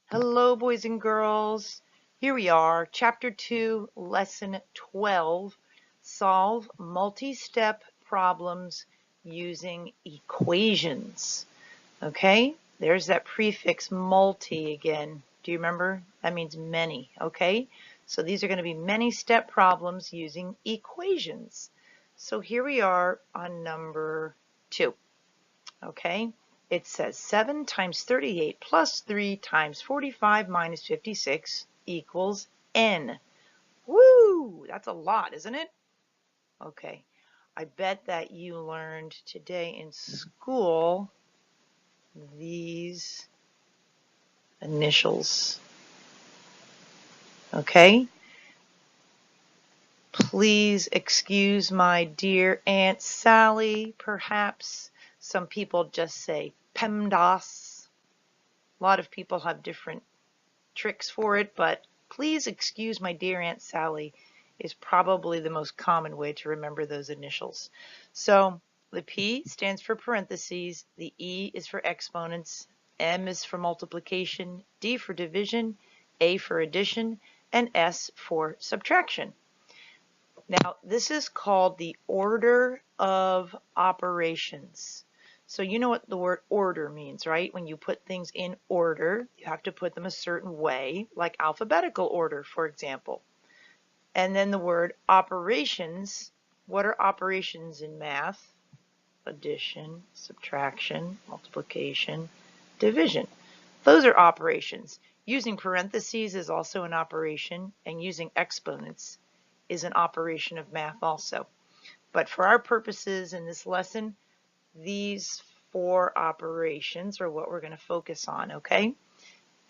Hello, boys and girls. Here we are, Chapter 2, Lesson 12, Solve Multi-Step Problems Using Equations. Okay, there's that prefix multi again. Do you remember? That means many, okay? So these are going to be many-step problems using equations. So here we are on number 2, okay? It says 7 times 38 plus 3 times 45 minus 56 equals n. Woo! That's a lot, isn't it? Okay. I bet that you learned today in school these initials. Okay? Please excuse my dear Aunt Sally, perhaps. Some people just say Pemdas. A lot of people have different tricks for it, but please excuse my dear Aunt Sally is probably the most common way to remember those initials. So the P stands for parentheses, the E is for exponents, M is for multiplication, D for division, A for addition, and S for subtraction. Now, this is called the order of operations. So you know what the word order means, right? When you put things in order, you have to put them a certain way, like alphabetical order, for example. And then the word operations. What are operations in math? Addition, subtraction, multiplication, division. Those are operations. Using parentheses is also an operation, and using exponents is an operation of math also. But for our purposes in this lesson, these 4 operations are what we're going to focus on, okay?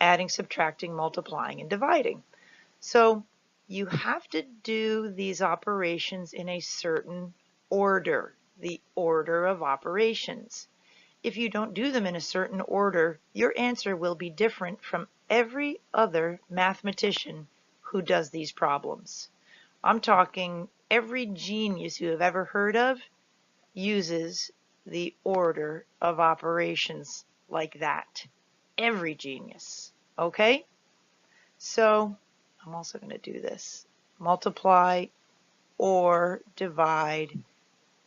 Adding, subtracting, multiplying, and dividing. So you have to do these operations in a certain order, the order of operations. If you don't do them in a certain order, your answer will be different from every other mathematician who does these problems. I'm talking every genius you have ever heard of uses the order of operations like that. Every genius. Okay? So I'm also going to do this. Multiply or divide,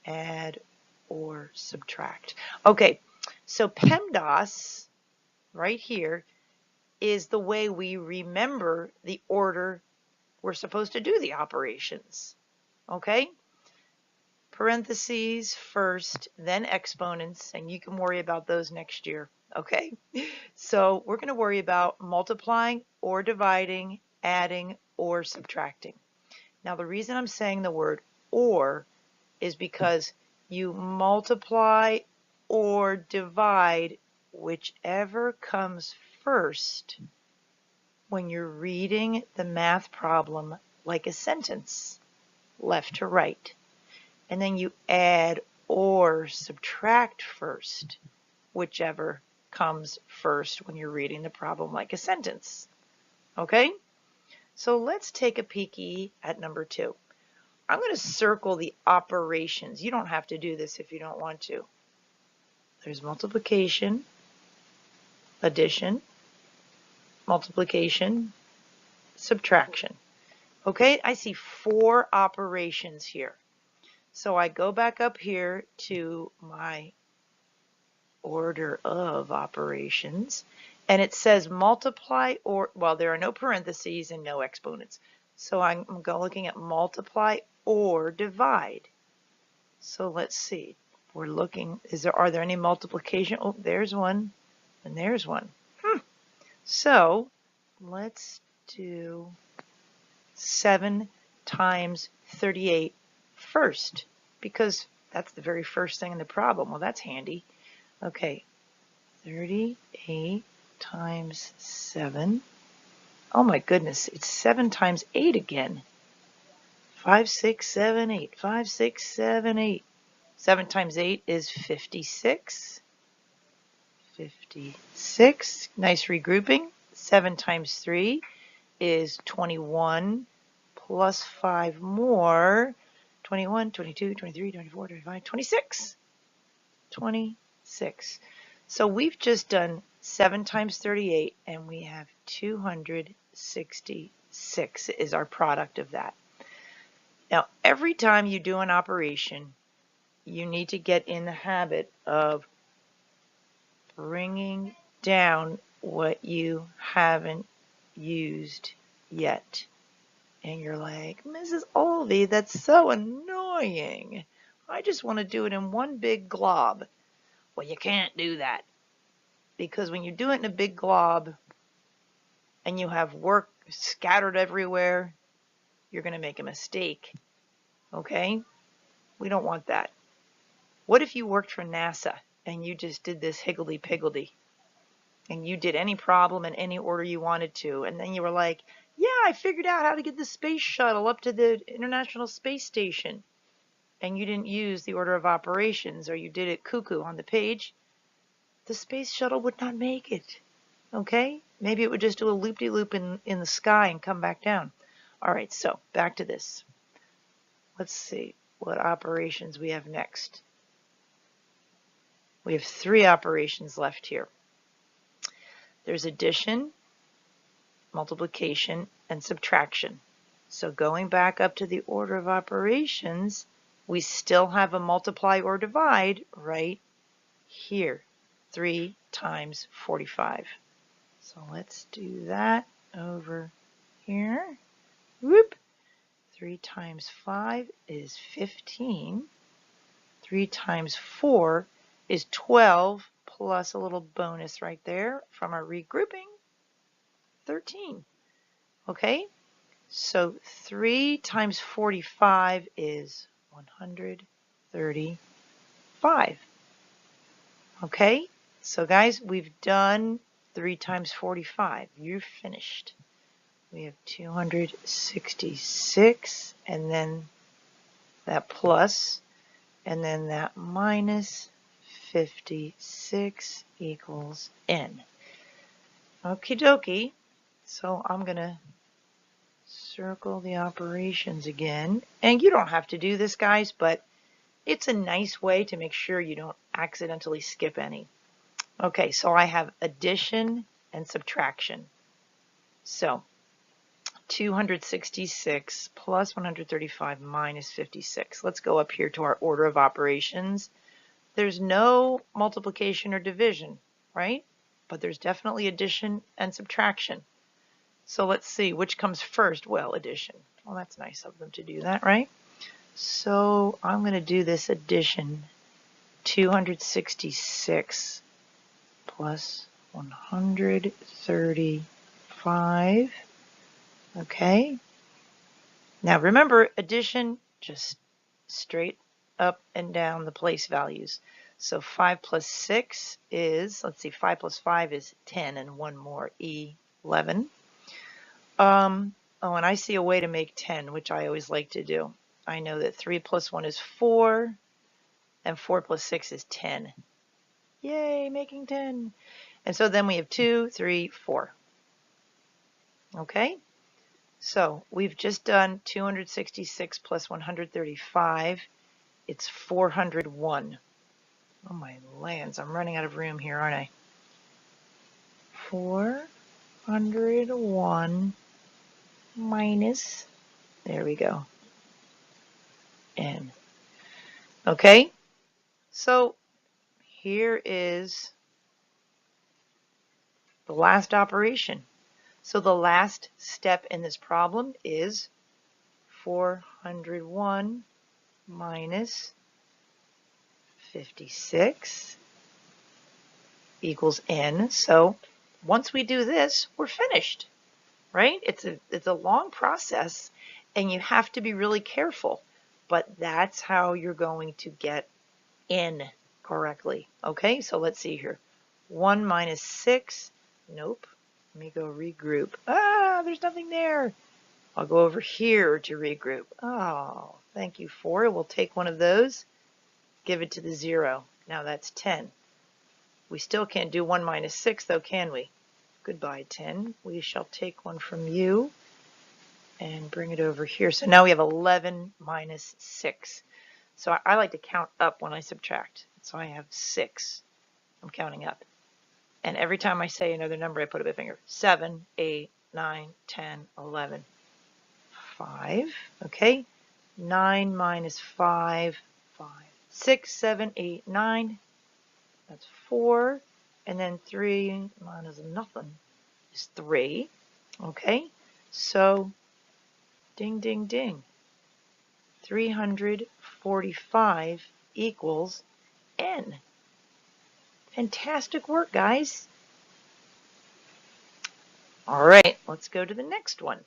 add or subtract. Okay, so PEMDAS right here is the way we remember the order we're supposed to do the operations. Okay? Parentheses first, then exponents, and you can worry about those next year. Okay? So we're going to worry about multiplying or dividing, adding or subtracting. Now the reason I'm saying the word or is because you multiply or divide whichever comes first when you're reading the math problem like a sentence, left to right. And then you add or subtract first, whichever comes first when you're reading the problem like a sentence. Okay? So let's take a peeky at number 2. I'm going to circle the operations. You don't have to do this if you don't want to. There's multiplication, addition, multiplication, subtraction. Okay, I see 4 operations here. So I go back up here to my order of operations, and it says multiply or, well, there are no parentheses and no exponents. So I'm looking at multiply or divide. So let's see. We're looking, are there any multiplication? Oh, there's one, and there's one. So let's do 7 times 38 first, because that's the very first thing in the problem. Well, that's handy. Okay, 38 times 7. Oh my goodness, it's 7 times 8 again. 5, 6, 7, 8. 5, 6, 7, 8. 7 times 8 is 56. 56. Nice regrouping. 7 times 3 is 21 plus 5 more. 21, 22, 23, 24, 25, 26. 26. So we've just done 7 times 38, and we have 266 is our product of that. Now, every time you do an operation, you need to get in the habit of bringing down what you haven't used yet. And you're like, Mrs. Olvey, that's so annoying. I just want to do it in one big glob. Well, you can't do that, because when you do it in a big glob and you have work scattered everywhere, you're going to make a mistake. Okay? We don't want that. What if you worked for NASA and you just did this higgledy-piggledy and you did any problem in any order you wanted to, and then you were like, yeah, I figured out how to get the space shuttle up to the International Space Station, and you didn't use the order of operations, or you did it cuckoo on the page, the space shuttle would not make it. Okay? Maybe it would just do a loop-de-loop in the sky and come back down. All right, so back to this. Let's see what operations we have next. We have 3 operations left here. There's addition, multiplication, and subtraction. So going back up to the order of operations, we still have a multiply or divide right here. 3 times 45. So let's do that over here. Whoop. 3 times 5 is 15. 3 times 4 is 12, plus a little bonus right there from our regrouping, 13. Okay, so 3 times 45 is 135. Okay, so guys, we've done 3 times 45. You're finished. We have 266, and then that plus, and then that minus 56 equals n. Okie dokie. So I'm going to circle the operations again. And you don't have to do this, guys, but it's a nice way to make sure you don't accidentally skip any. Okay, so I have addition and subtraction. So 266 plus 135 minus 56. Let's go up here to our order of operations. There's no multiplication or division, right? But there's definitely addition and subtraction. So let's see, which comes first? Well, addition. Well, that's nice of them to do that, right? So I'm going to do this addition. 266 plus 135. Okay. Now remember, addition, just straight up and down the place values. So 5 plus 6 is, let's see, 5 plus 5 is 10, and one more, 11. Oh, and I see a way to make 10, which I always like to do. I know that 3 plus 1 is 4, and 4 plus 6 is 10. Yay, making 10. And so then we have 2, 3, 4. Okay, so we've just done 266 plus 135. It's 401. Oh my lands, I'm running out of room here, aren't I? 401 minus, there we go, n. Okay, so here is the last operation. So the last step in this problem is 401 minus 56 equals n. So once we do this, we're finished, right? It's a long process, and you have to be really careful, but that's how you're going to get n correctly. Okay, so let's see here. 1 minus 6, nope. Let me go regroup. Ah, there's nothing there. I'll go over here to regroup. Oh, thank you, 4. We'll take one of those, give it to the 0. Now that's 10. We still can't do 1 minus 6, though, can we? Goodbye, 10. We shall take one from you and bring it over here. So now we have 11 minus 6. So I like to count up when I subtract. So I have 6. I'm counting up. And every time I say another number, I put up a finger. 7, 8, 9, 10, 11, 5. Okay. 9 minus 5, 5. 6, 7, 8, 9. That's 4. And then 3 minus nothing is 3. Okay. So, ding, ding, ding. 345 equals n. Fantastic work, guys. All right, let's go to the next one.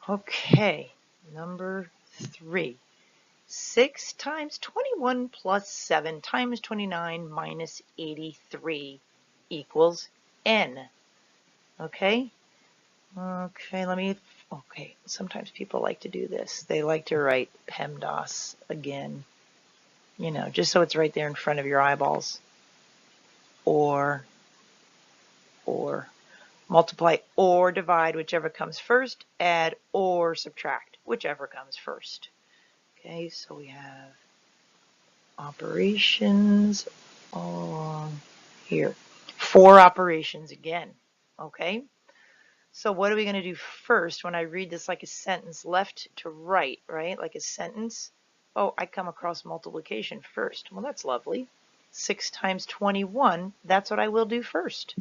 Okay, number 3. 6 times 21 plus 7 times 29 minus 83 equals n. Okay? Okay, sometimes people like to do this. They like to write PEMDAS again, just so it's right there in front of your eyeballs. Or multiply or divide, whichever comes first, add or subtract, whichever comes first. Okay, so we have operations along here. 4 operations again. Okay, so what are we going to do first when I read this like a sentence left to right, right? Like a sentence. Oh, I come across multiplication first. Well, that's lovely. 6 times 21, that's what I will do first.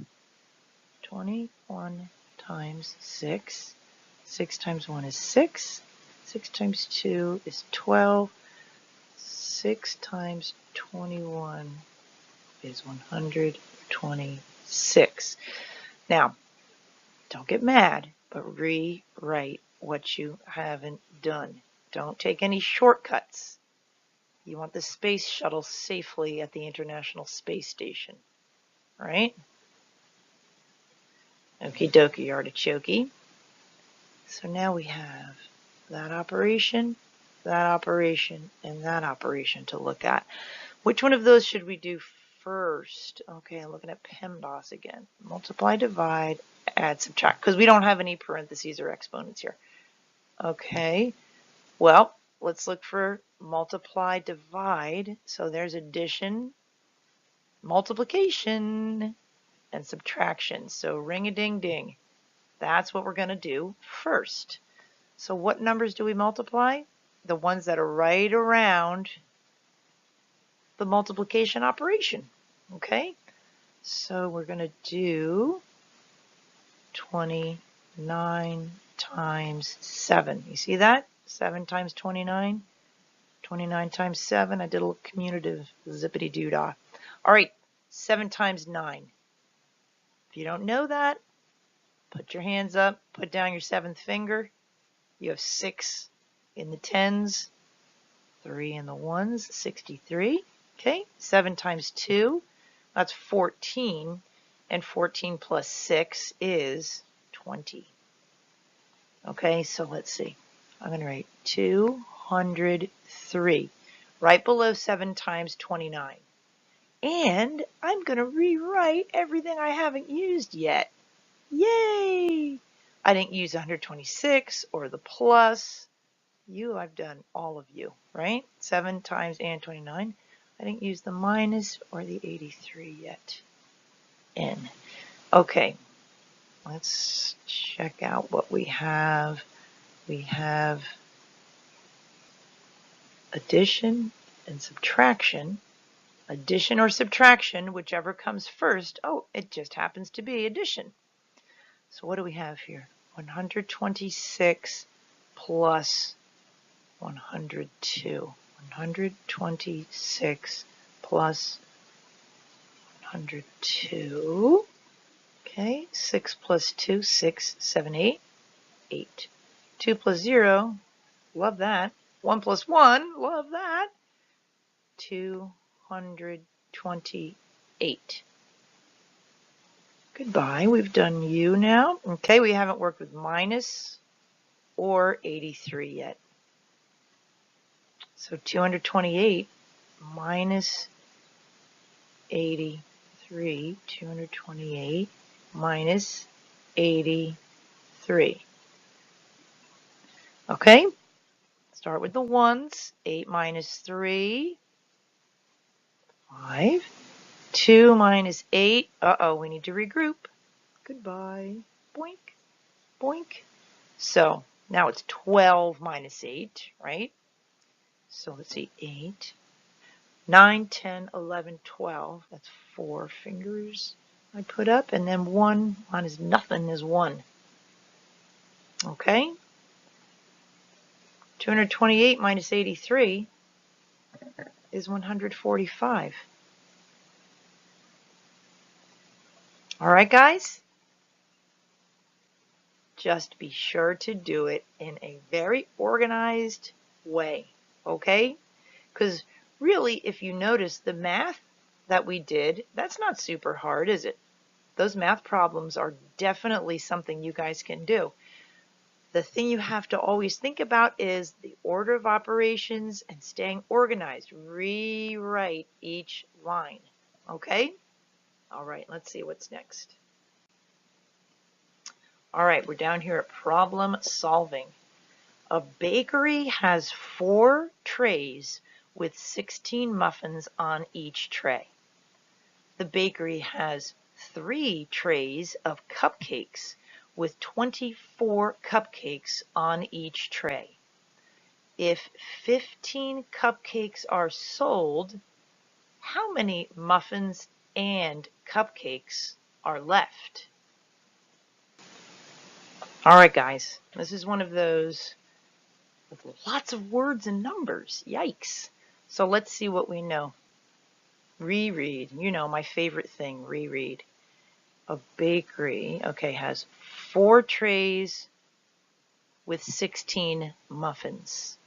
21 times 6. 6 times 1 is 6. 6 times 2 is 12. 6 times 21 is 126. Now, don't get mad, but rewrite what you haven't done. Don't take any shortcuts. You want the space shuttle safely at the International Space Station, right? Okie dokie, artichoke. So now we have that operation, and that operation to look at. Which one of those should we do first? Okay, I'm looking at PEMDAS again. Multiply, divide, add, subtract, because we don't have any parentheses or exponents here. Okay, well, let's look for multiply, divide. So there's addition, multiplication, and subtraction. So ring-a-ding-ding. That's what we're going to do first. So what numbers do we multiply? The ones that are right around the multiplication operation. Okay, so we're going to do 29 times 7. You see that? 7 times 29. 29 times 7. I did a little commutative zippity-doo-dah. All right, 7 times 9. If you don't know that, put your hands up, put down your 7th finger. You have 6 in the 10s, 3 in the 1s, 63. Okay, 7 times 2, that's 14, and 14 plus 6 is 20. Okay, so let's see. I'm going to write 203 right below 7 times 29. And I'm going to rewrite everything I haven't used yet. Yay! I didn't use 126 or the plus. I've done all of you, right? 7 times and 29. I didn't use the minus or the 83 yet. N. Okay, let's check out what we have. We have addition and subtraction. Addition or subtraction, whichever comes first. Oh, it just happens to be addition. So what do we have here? 126 plus 102. 126 plus 102. Okay, 6 plus 2, 6, 7, 8, 8. 2 plus 0, love that. 1 plus 1, love that. 228. Goodbye, we've done U now. Okay, we haven't worked with minus or 83 yet. So 228 minus 83, 228 minus 83. Okay, start with the ones. 8 minus 3, 5. 2 minus 8. Uh-oh, we need to regroup. Goodbye. Boink, boink. So now it's 12 minus 8, right? So let's see, 8, 9, 10, 11, 12. That's 4 fingers I put up. And then 1 minus nothing is 1. Okay? 228 minus 83 is 145. All right, guys? Just be sure to do it in a very organized way, okay? Because really, if you notice, the math that we did, that's not super hard, is it? Those math problems are definitely something you guys can do. The thing you have to always think about is the order of operations and staying organized. Rewrite each line, okay? All right, let's see what's next. All right, we're down here at problem solving. A bakery has 4 trays with 16 muffins on each tray. The bakery has 3 trays of cupcakes with 24 cupcakes on each tray. If 15 cupcakes are sold, how many muffins and cupcakes are left? All right, guys, this is one of those with lots of words and numbers. Yikes. So let's see what we know. Reread. You know, my favorite thing, reread. A bakery, okay, has 4 trays with 16 muffins.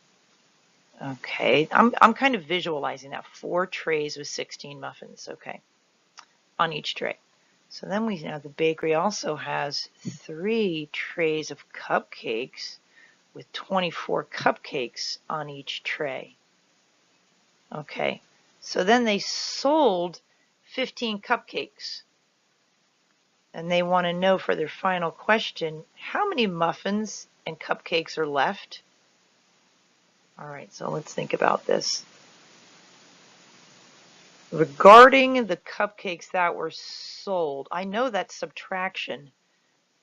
Okay, I'm kind of visualizing that. 4 trays with 16 muffins, okay, on each tray. So then we know the bakery also has 3 trays of cupcakes with 24 cupcakes on each tray. Okay, so then they sold 15 cupcakes. And they want to know for their final question, how many muffins and cupcakes are left? All right, so let's think about this. Regarding the cupcakes that were sold, I know that's subtraction,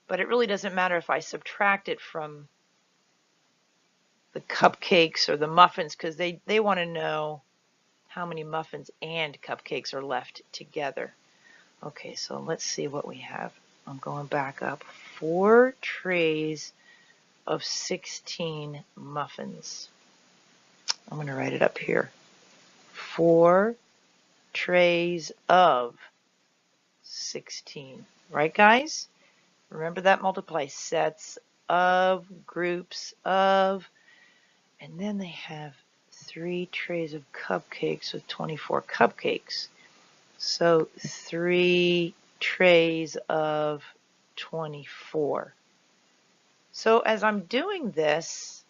but it really doesn't matter if I subtract it from the cupcakes or the muffins, because they want to know how many muffins and cupcakes are left together. Okay, so let's see what we have. I'm going back up. 4 trays of 16 muffins. I'm going to write it up here. 4 trays of 16. Right, guys? Remember that multiply. Sets of, groups of, and then they have 3 trays of cupcakes with 24 cupcakes. So 3 trays of 24. So as I'm doing this,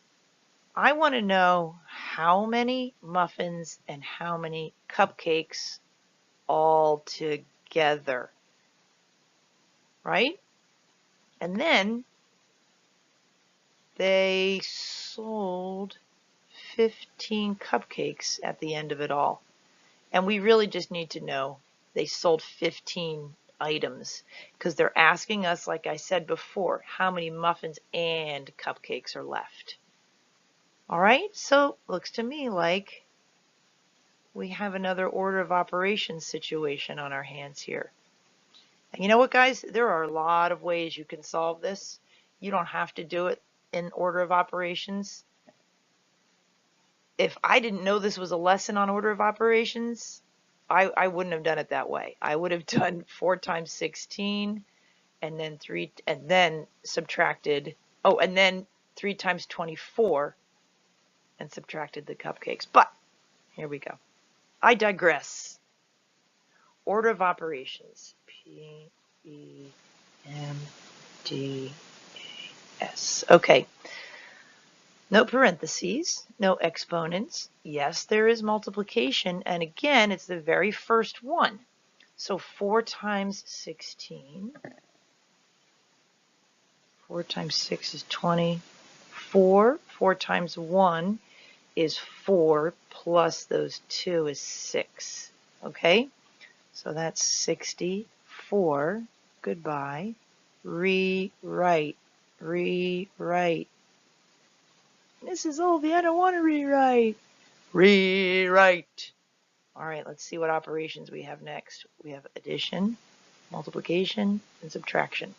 I want to know how many muffins and how many cupcakes all together, right? And then they sold 15 cupcakes at the end of it all. And we really just need to know they sold 15 items because they're asking us, like I said before, how many muffins and cupcakes are left. All right, so looks to me like we have another order of operations situation on our hands here. And you know what, guys? There are a lot of ways you can solve this. You don't have to do it in order of operations. If I didn't know this was a lesson on order of operations, I wouldn't have done it that way. I would have done 4 times 16 and then 3 and then subtracted, oh, and then 3 times 24 and subtracted the cupcakes. But here we go. I digress. Order of operations. P, E, M, D, A, S. Okay. No parentheses, no exponents. Yes, there is multiplication, and again, it's the very first one. So 4 times 16. 4 times 6 is 24. 4 times 1 is 4, plus those 2 is 6. Okay? So that's 64. Goodbye. Rewrite. Rewrite. Mrs. Olvie, I don't want to rewrite. Rewrite. All right, let's see what operations we have next. We have addition, multiplication, and subtraction.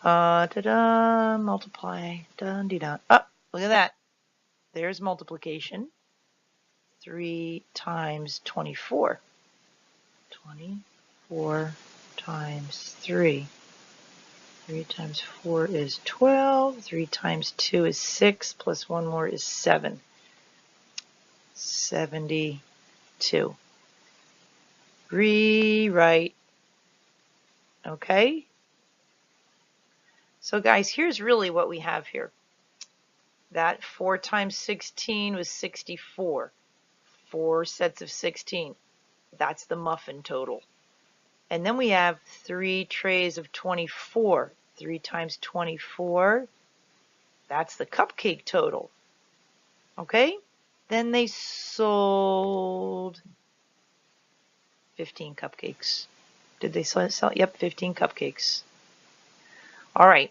Ta-da, multiply, dun-dee-dun. Oh, look at that. There's multiplication. 3 times 24. 24 times 3. 3 times 4 is 12. 3 times 2 is 6. Plus 1 more is 7. 72. Rewrite. Okay? So guys, here's really what we have here. That 4 times 16 was 64. 4 sets of 16. That's the muffin total. And then we have 3 trays of 24. 3 times 24, that's the cupcake total. Okay? Then they sold 15 cupcakes. Did they sell? Yep, 15 cupcakes. All right.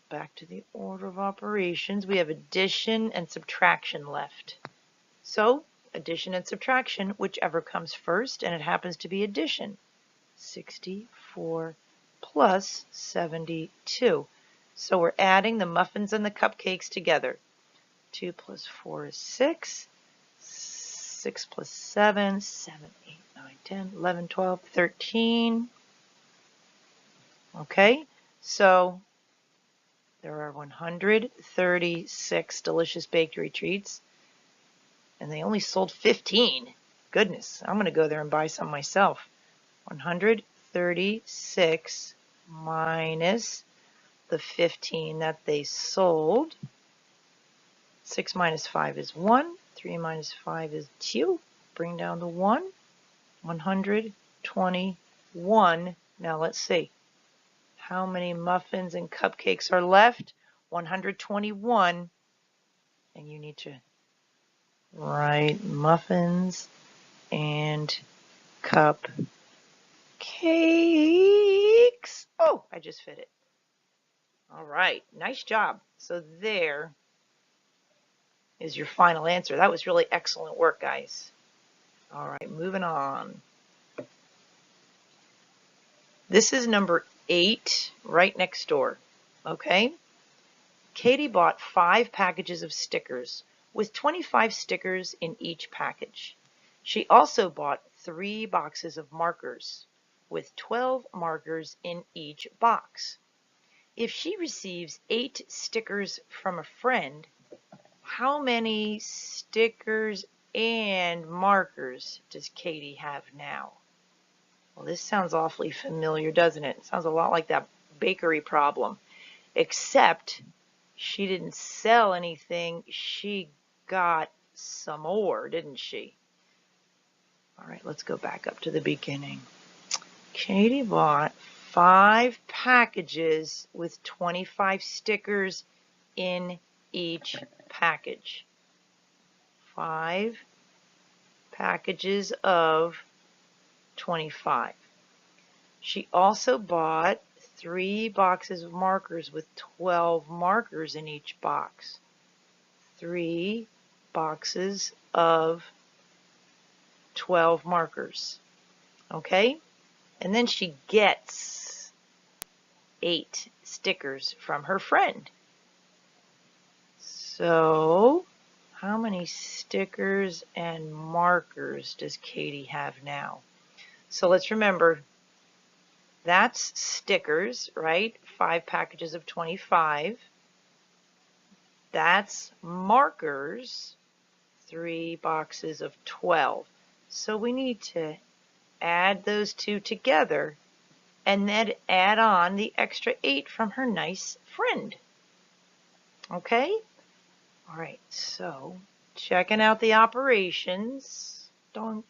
Back to the order of operations. We have addition and subtraction left. So, addition and subtraction, whichever comes first, and it happens to be addition. 64 plus 72. So we're adding the muffins and the cupcakes together. 2 plus 4 is 6. 6 plus 7, 7, 8, 9, 10, 11, 12, 13. Okay, so there are 136 delicious bakery treats, and they only sold 15. Goodness, I'm going to go there and buy some myself. 136 minus the 15 that they sold. 6 minus 5 is 1. 3 minus 5 is 2. Bring down the 1. 121. Now let's see. How many muffins and cupcakes are left? 121. And you need to write muffins and cupcakes. Oh, I just fit it. All right, nice job. So there is your final answer. That was really excellent work, guys. All right, moving on. This is number 8, right next door. Okay? Katie bought 5 packages of stickers with 25 stickers in each package. She also bought 3 boxes of markers with 12 markers in each box. If she receives 8 stickers from a friend, how many stickers and markers does Katie have now? Well, this sounds awfully familiar, doesn't it? It sounds a lot like that bakery problem, except she didn't sell anything. She got some more, didn't she? All right, let's go back up to the beginning. Katie bought 5 packages with 25 stickers in each package. 5 packages of 25. She also bought 3 boxes of markers with 12 markers in each box. 3 boxes of 12 markers. Okay? And then she gets 8 stickers from her friend. So, how many stickers and markers does Katie have now? So let's remember, that's stickers, right? 5 packages of 25. That's markers, 3 boxes of 12. So we need to add those 2 together and then add on the extra 8 from her nice friend. Okay? All right, so checking out the operations. Doink,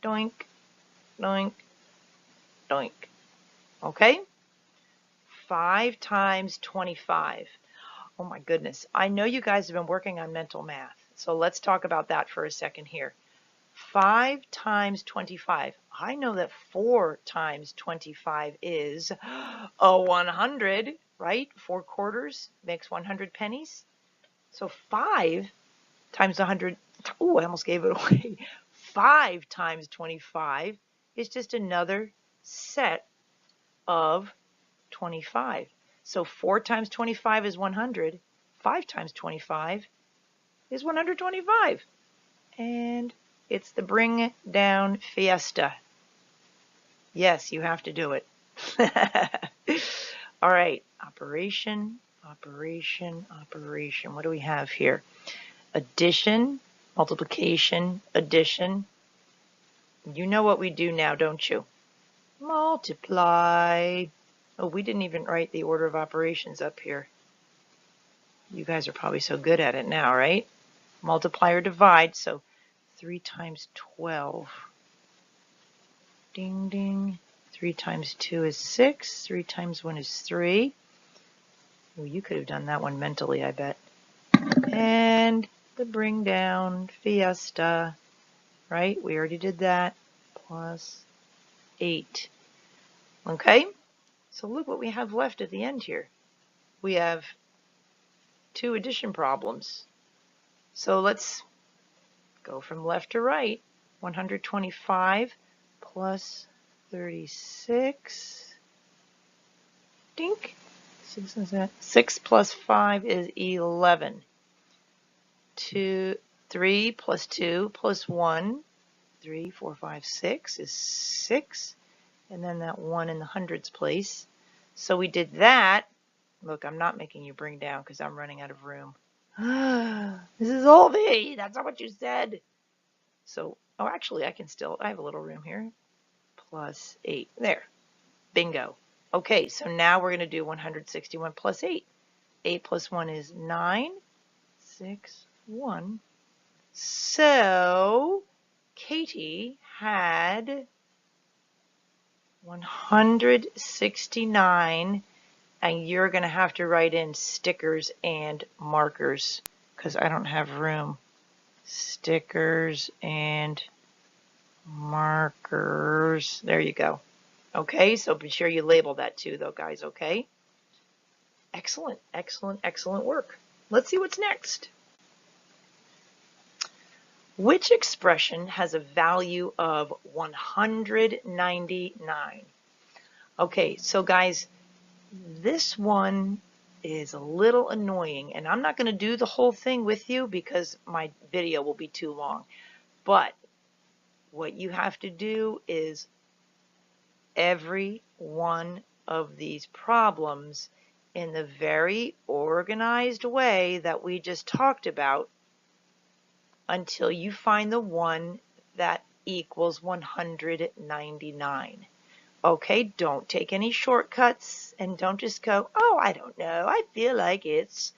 doink, doink, doink. Okay? 5 times 25. Oh my goodness. I know you guys have been working on mental math, so let's talk about that for a second here. 5 times 25. I know that 4 times 25 is a 100, right? 4 quarters makes 100 pennies. So 5 times 100, oh, I almost gave it away. 5 times 25 is just another set of 25. So 4 times 25 is 100. 5 times 25 is 125. And it's the bring down fiesta. Yes, you have to do it. All right, operation, operation, operation. What do we have here? Addition, multiplication, addition. You know what we do now, don't you? Multiply. Oh, we didn't even write the order of operations up here. You guys are probably so good at it now, right? Multiply or divide, so 3 times 12. Ding, ding. 3 times 2 is 6. 3 times 1 is 3. Well, you could have done that one mentally, I bet. And the bring down fiesta, right? We already did that. Plus 8. Okay? So look what we have left at the end here. We have 2 addition problems. So let's go from left to right. 125 plus 36. Dink. 6 plus 5 is 11. 3 plus 2 plus 1. 3, 4, 5, 6 is 6. And then that 1 in the hundreds place. So we did that. Look, I'm not making you bring down because I'm running out of room. This is all me. That's not what you said. So, oh, actually, I have a little room here. Plus 8. There. Bingo. Okay, so now we're going to do 161 plus 8. 8 plus 1 is 9. 6, 1. So, Katie had 169, and you're going to have to write in stickers and markers because I don't have room. Stickers and markers. There you go. Okay, so be sure you label that too, though, guys, okay? Excellent, excellent, excellent work. Let's see what's next. Which expression has a value of 199? Okay, so guys, this one is a little annoying, and I'm not going to do the whole thing with you because my video will be too long. But what you have to do is every one of these problems in the very organized way that we just talked about until you find the one that equals 199. Okay, don't take any shortcuts and don't just go, oh, I don't know, I feel like it's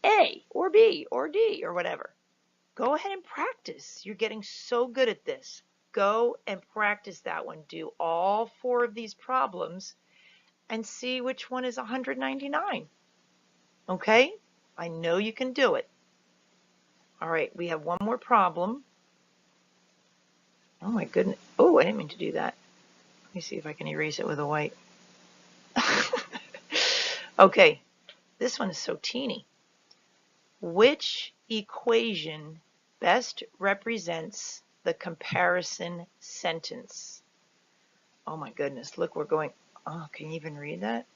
A or B or D or whatever. Go ahead and practice. You're getting so good at this. Go and practice that one. Do all 4 of these problems and see which one is 199. Okay? I know you can do it. All right, we have one more problem. Oh my goodness. Oh, I didn't mean to do that. Let me see if I can erase it with a white. Okay, this one is so teeny. Which equation best represents the comparison sentence? Oh my goodness, look, we're going, oh, can you even read that?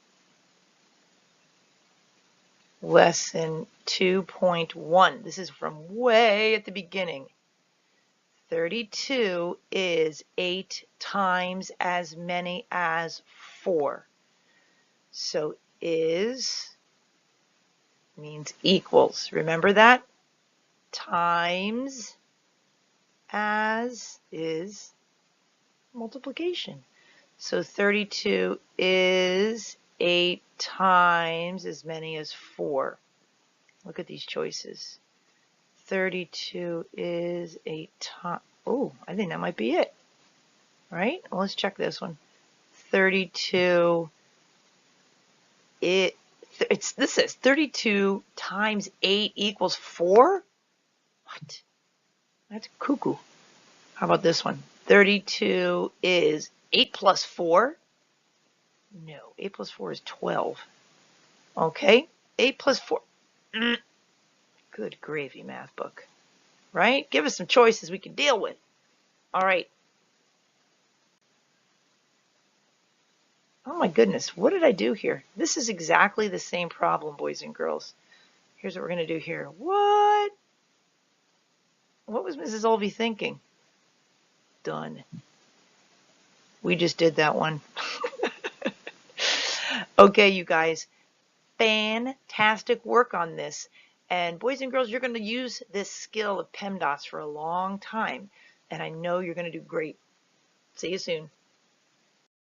Lesson 2.1. This is from way at the beginning. 32 is 8 times as many as 4. So is means equals. Remember that? Times as is multiplication. So 32 is 8 times as many as 4. Look at these choices. 32 is 8 times. Oh, I think that might be it. Right? Well, let's check this one. 32. This says 32 times 8 equals 4? What? That's cuckoo. How about this one? 32 is 8 plus 4. No, 8 plus 4 is 12. Okay, 8 plus 4. Good gravy, math book. Right? Give us some choices we can deal with. All right. Oh my goodness, what did I do here? This is exactly the same problem, boys and girls. Here's what we're going to do here. What? What was Mrs. Olvey thinking? Done. We just did that one. Okay, you guys. Fantastic work on this. And boys and girls, you're going to use this skill of Pemdas for a long time. And I know you're going to do great. See you soon.